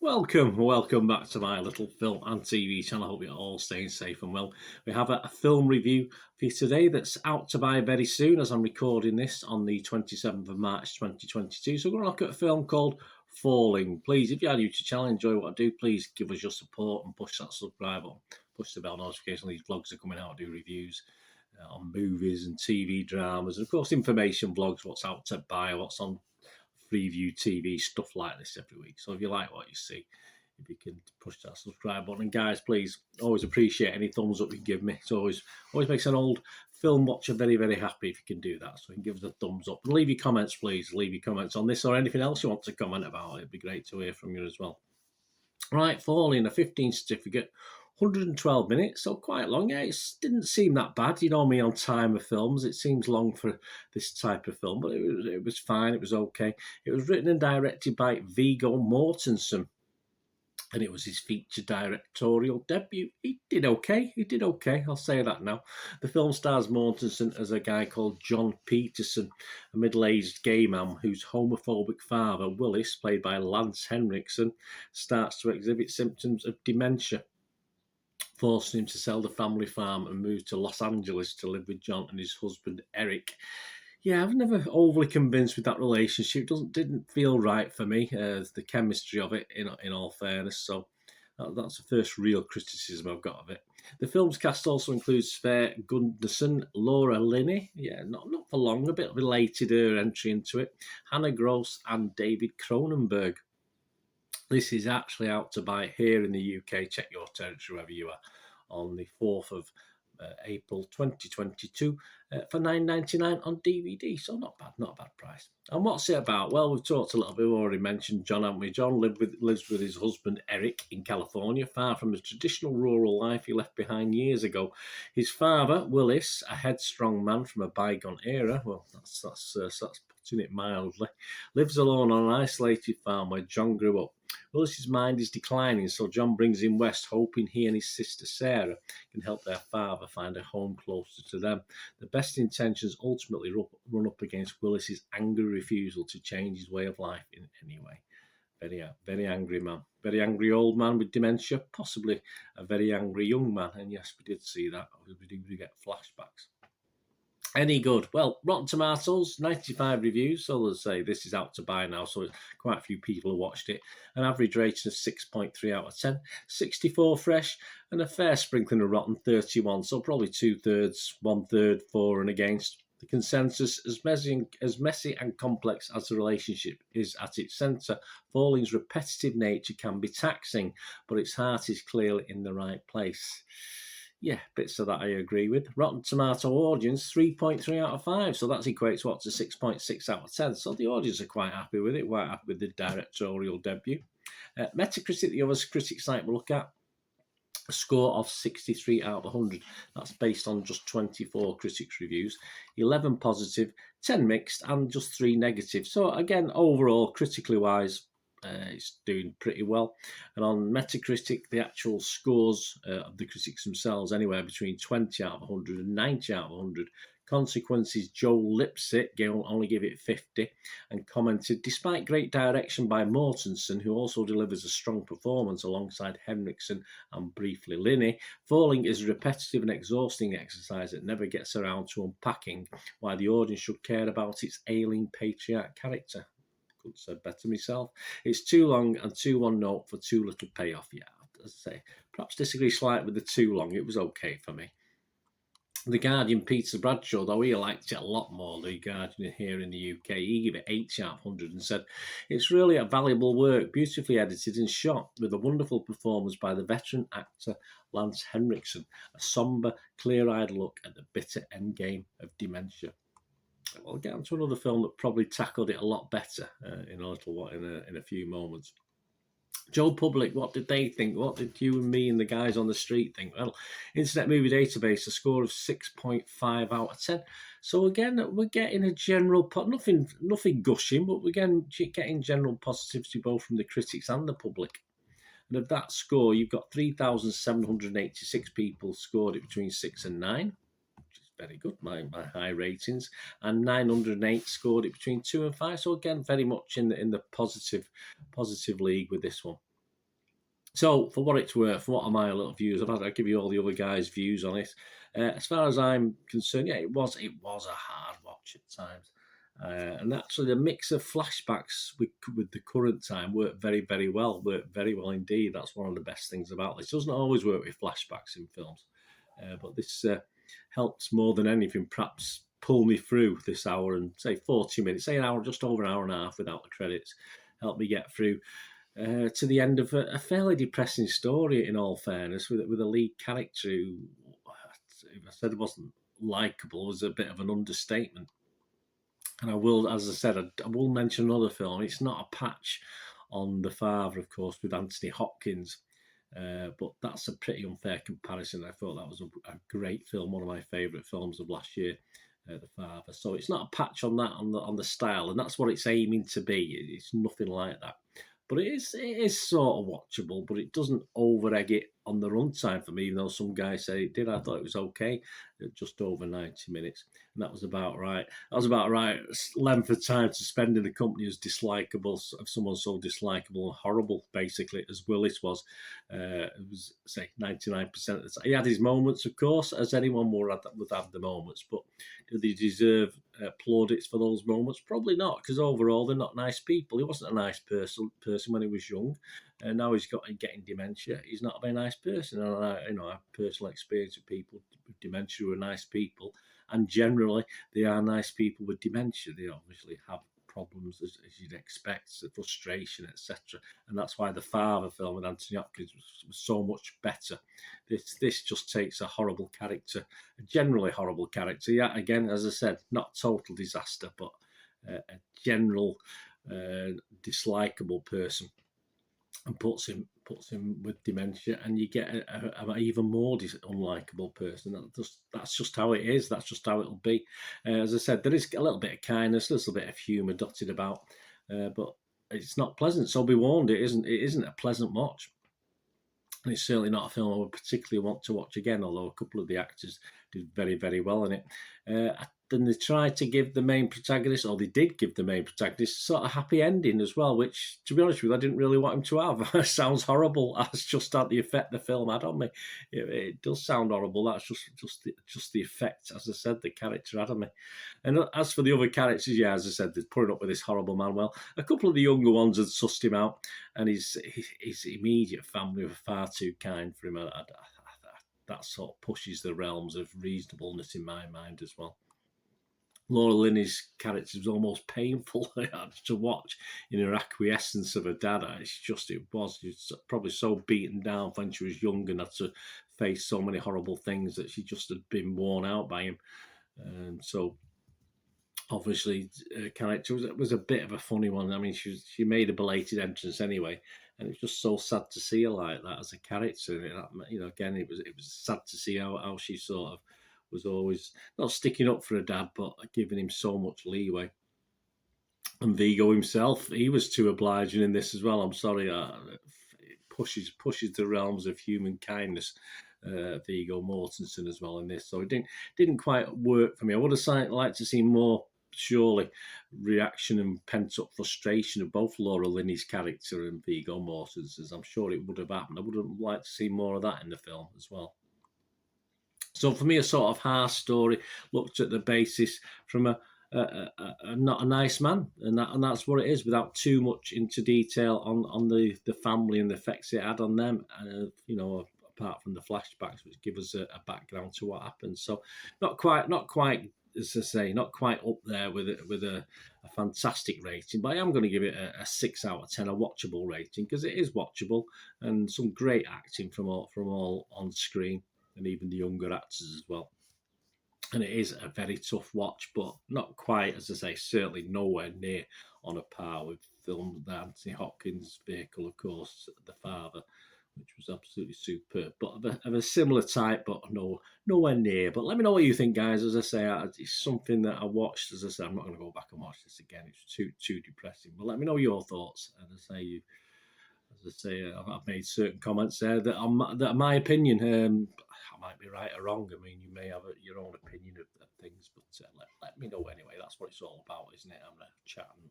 Welcome back to my little film and TV channel. I hope you're all staying safe and well. We have a film review for you today that's out to buy very soon as I'm recording this on the 27th of March 2022. So we're going to look at a film called Falling. Please, if you're new to the channel, enjoy what I do, please give us your support and push that subscribe button. Push the bell notification. These vlogs are coming out. I do reviews on movies and TV dramas, and of course information vlogs, what's out to buy, what's on FREEVIEW TV, stuff like this every week. So if you like what you see, if you can push that subscribe button. And guys, please, always appreciate any thumbs up you can give me. It always makes an old film watcher very, very happy if you can do that. So you can give us a thumbs up. And leave your comments, please. Leave your comments on this or anything else you want to comment about. It'd be great to hear from you as well. Right, Falling, a 15 certificate, 112 minutes, so quite long. Yeah, it didn't seem that bad. You know me on time of films. It seems long for this type of film, but it was fine. It was okay. It was written and directed by Viggo Mortensen, and it was his feature directorial debut. He did okay. I'll say that now. The film stars Mortensen as a guy called John Peterson, a middle-aged gay man whose homophobic father, Willis, played by Lance Henriksen, starts to exhibit symptoms of dementia, forcing him to sell the family farm and move to Los Angeles to live with John and his husband, Eric. Yeah, I've never overly convinced with that relationship. Didn't feel right for me, the chemistry of it, in all fairness. So that's the first real criticism I've got of it. The film's cast also includes Sverre Gundersen, Laura Linney, not for long, a bit belated her entry into it, Hannah Gross and David Cronenberg. This is actually out to buy here in the UK. Check your territory wherever you are, on the 4th of April 2022 for $9.99 on DVD. So not a bad price. And what's it about? Well, we've talked a little bit. We've already mentioned John, haven't we? John lives with his husband Eric in California, far from the traditional rural life he left behind years ago. His father, Willis, a headstrong man from a bygone era, well, that's putting it mildly, lives alone on an isolated farm where John grew up. Willis's mind is declining, so John brings him west, hoping he and his sister Sarah can help their father find a home closer to them. The best intentions ultimately run up against Willis's angry refusal to change his way of life in any way. Very angry man. Very angry old man with dementia, possibly a very angry young man. And yes, we did see that. We do get flashbacks. Any good? Well, Rotten Tomatoes, 95 reviews. So let's say this is out to buy now, so quite a few people have watched it. An average rating of 6.3 out of 10, 64 fresh, and a fair sprinkling of rotten, 31. So probably 2/3, 1/3 for and against. The consensus, as messy and complex as the relationship is at its centre, Falling's repetitive nature can be taxing, but its heart is clearly in the right place. Yeah, bits of that I agree with. Rotten Tomato audience, 3.3 out of 5. So that equates to 6.6 out of 10. So the audience are quite happy with it, quite happy with the directorial debut. Metacritic, the other critic site we'll look at, a score of 63 out of 100. That's based on just 24 critics' reviews. 11 positive, 10 mixed, and just 3 negative. So again, overall, critically wise, it's doing pretty well. And on Metacritic, the actual scores of the critics themselves, anywhere between 20 out of 100 and 90 out of 100. Consequences, Joe Lipsett only give it 50 and commented, despite great direction by Mortensen, who also delivers a strong performance alongside Henriksen and briefly Linney, Falling is a repetitive and exhausting exercise that never gets around to unpacking why the audience should care about its ailing patriarch character. Couldn't have said better myself. It's too long and too one note for too little payoff. Yeah, as I say, perhaps disagree slightly with the too long. It was okay for me. The Guardian, Peter Bradshaw, though, he liked it a lot more, the Guardian here in the UK. He gave it 80 out of 100 and said, it's really a valuable work, beautifully edited and shot, with a wonderful performance by the veteran actor Lance Henriksen, a sombre, clear-eyed look at the bitter endgame of dementia. We'll get on to another film that probably tackled it a lot better in a few moments. Joe Public, what did they think? What did you and me and the guys on the street think? Well, Internet Movie Database, a score of 6.5 out of 10. So again, we're getting a general, nothing gushing, but we're getting general positivity both from the critics and the public. And of that score, you've got 3,786 people scored it between 6 and 9. Very good, my high ratings, and 908 scored it between 2 and 5. So again, very much in the positive league with this one. So, for what it's worth, what are my little views? I'll give you all the other guys' views on it. As far as I'm concerned, yeah, it was a hard watch at times. And actually, the mix of flashbacks with the current time worked very, very well. Worked very well indeed. That's one of the best things about this. It doesn't always work with flashbacks in films, but this helps more than anything. Perhaps pull me through this hour and say 40 minutes, say an hour, just over an hour and a half without the credits. Help me get through to the end of a fairly depressing story, in all fairness, with a lead character who, if I said wasn't likable, was a bit of an understatement. And I will, as I said, I will mention another film. It's not a patch on The Father, of course, with Anthony Hopkins, but that's a pretty unfair comparison. I thought that was a great film, one of my favourite films of last year, The Father. So it's not a patch on that, on the style, and that's what it's aiming to be. It's nothing like that. But it is sort of watchable, but it doesn't over-egg it on the runtime for me, even though some guys say it did. I thought it was okay, at just over 90 minutes, and that was about right. That was about right length of time to spend in a company as dislikable, of someone so dislikable and horrible, basically, as Willis was. It was, say, 99% of the time. He had his moments, of course, as anyone would have the moments, but do they deserve plaudits for those moments? Probably not, because overall they're not nice people. He wasn't a nice person when he was young, and now he's getting dementia. He's not a very nice person. And I have personal experience of people with dementia who are nice people, and generally they are nice people with dementia. They obviously have problems as you'd expect, frustration, etc. And that's why The Father film with Anthony Hopkins was so much better. This just takes a horrible character, a generally horrible character. Yeah, again, as I said, not total disaster, but a general dislikable person, and puts him with dementia, and you get an even more unlikable person. That's just how it is. That's just how it'll be. As I said, there is a little bit of kindness, a little bit of humour dotted about, but it's not pleasant. So be warned, it isn't a pleasant watch. And it's certainly not a film I would particularly want to watch again, although a couple of the actors did very, very well in it. Then they tried to give the main protagonist, or they did give the main protagonist, sort of happy ending as well, which, to be honest with you, I didn't really want him to have. Sounds horrible. That's just the effect the film had on me. It does sound horrible. That's just the effect, as I said, the character had on me. And as for the other characters, yeah, as I said, they're putting up with this horrible man. Well, a couple of the younger ones had sussed him out, and his immediate family were far too kind for him. That sort of pushes the realms of reasonableness in my mind as well. Laura Linney's character was almost painful to watch in her acquiescence of her dad. It was probably so beaten down when she was young and had to face so many horrible things that she just had been worn out by him. And so, obviously, her character was a bit of a funny one. I mean, she made a belated entrance anyway, and it's just so sad to see her like that as a character. Again, it was sad to see how she sort of was always not sticking up for her dad, but giving him so much leeway. And Viggo himself, he was too obliging in this as well. I'm sorry, it pushes the realms of human kindness. Viggo Mortensen as well in this, so it didn't quite work for me. I would have liked to see more, surely, reaction and pent up frustration of both Laura Linney's character and Viggo Mortensen's. I'm sure it would have happened. I would have liked to see more of that in the film as well. So for me, a sort of harsh story looked at the basis from a not a nice man, and that's what it is, without too much into detail on the family and the effects it had on them. Apart from the flashbacks, which give us a background to what happened. So not quite, as I say, not quite up there with a fantastic rating, but I am going to give it a 6 out of 10, a watchable rating, because it is watchable, and some great acting from all on screen, and even the younger actors as well. And it is a very tough watch, but not quite, as I say, certainly nowhere near on a par with film that Anthony Hopkins' vehicle, of course, The Father, which was absolutely superb. But of a similar type, but nowhere near. But let me know what you think, guys. As I say, it's something that I watched. As I say, I'm not going to go back and watch this again. It's too depressing. But let me know your thoughts. As I say, I've made certain comments there that are my opinion. I might be right or wrong. I mean, you may have your own opinion of things, but let me know anyway. That's what it's all about, isn't it? I'm going to chat and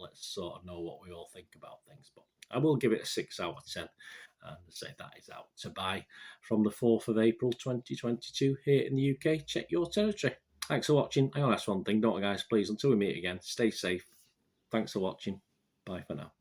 let's sort of know what we all think about things. But I will give it a 6 out of 10. And I say that is out to buy from the 4th of April 2022 here in the UK. Check your territory. Thanks for watching. I want to ask one thing, don't I, guys? Please, until we meet again, stay safe. Thanks for watching. Bye for now.